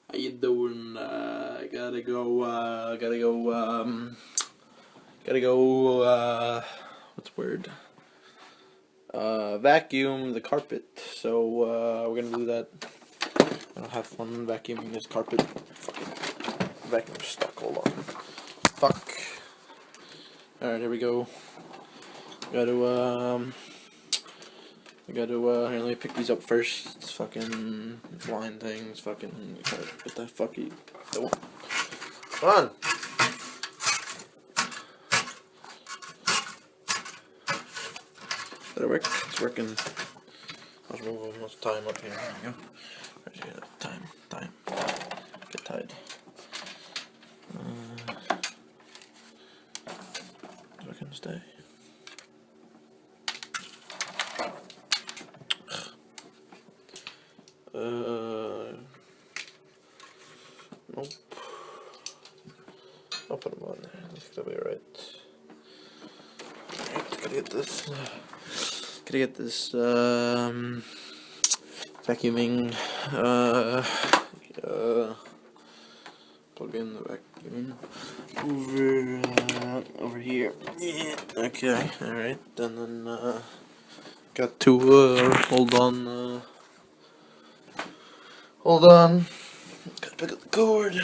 How you doing? Gotta go, what's the word? Vacuum the carpet. So, we're gonna do that. I don't have fun vacuuming this carpet. Fucking vacuum's stuck, hold on. Fuck. Alright, here we go. Here, let me pick these up first. It's fucking blind things, fucking, what the fuck you, come on! Did it work? It's working. Let's tie him up here. There we go. Right here, time. Get tied. So I can stay. Nope. I'll put them on there. I think that'll be alright. Gotta get this vacuuming, plug in the vacuum over here. Yeah, okay, alright, and then, got to, hold on, gotta pick up the cord,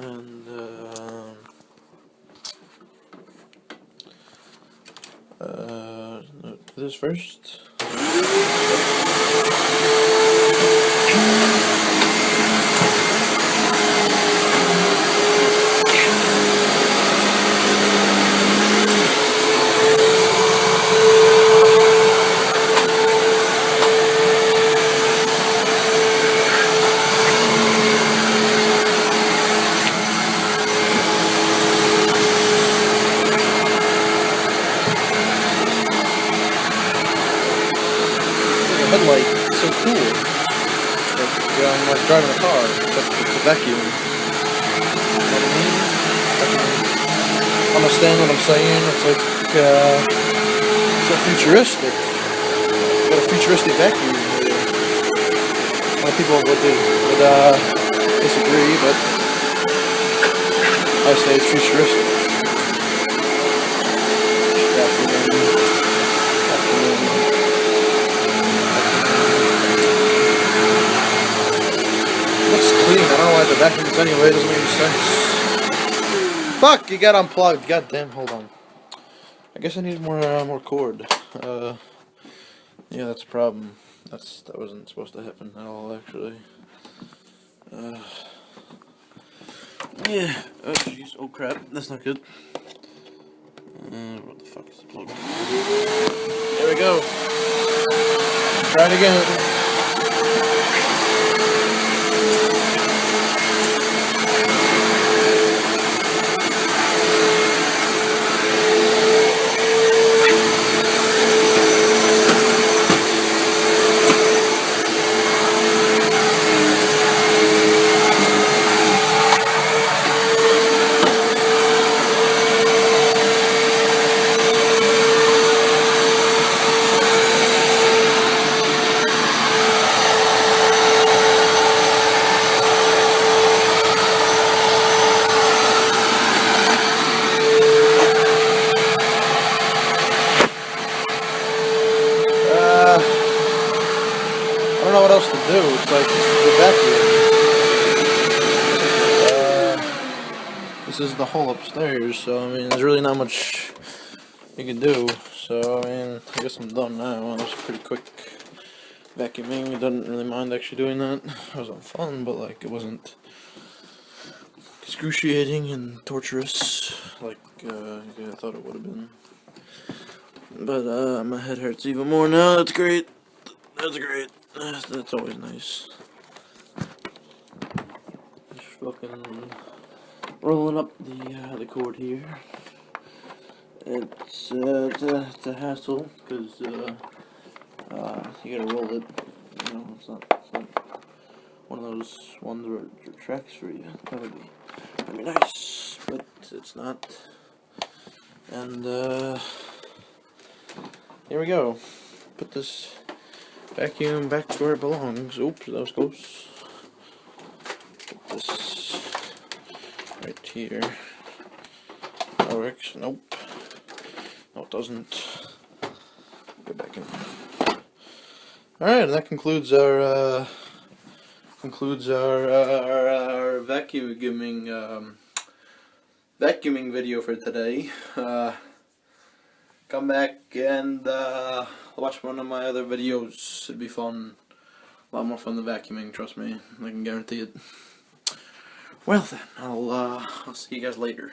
and, do this first. Headlight, it's so cool. Like, I'm like driving a car, except it's a vacuum. You know what I mean? Understand what I'm saying? It's like, so futuristic. Got a futuristic vacuum here. A lot of people would disagree, but I say it's futuristic. Looks clean. I don't know why the vacuums anyway. It doesn't make any sense. Fuck! You got unplugged. God damn. Hold on. I guess I need more cord. Yeah, that's a problem. That wasn't supposed to happen at all, actually. Yeah. Oh jeez. Oh crap. That's not good. What the fuck is the plug? There we go. Try it again. I don't know what else to do. It's like the vacuum. This is the hole upstairs, so I mean, there's really not much you can do. So I mean, I guess I'm done now. It was pretty quick vacuuming. I didn't really mind actually doing that. It wasn't fun, but like it wasn't excruciating and torturous like I thought it would have been. But my head hurts even more now. That's great. That's great. That's always nice. Just fucking rolling up the cord here. It's a hassle because you gotta roll it. You know, it's not one of those ones where it retracts for you. That would be nice, but it's not. And here we go. Put this vacuum back where it belongs. Oops, that was close. Put this right here. That works. Nope. No, it doesn't. Go back in. Alright, and that concludes our vacuuming video for today. Come back and watch one of my other videos. It'd be fun. A lot more fun than vacuuming, trust me. I can guarantee it. Well then, I'll see you guys later.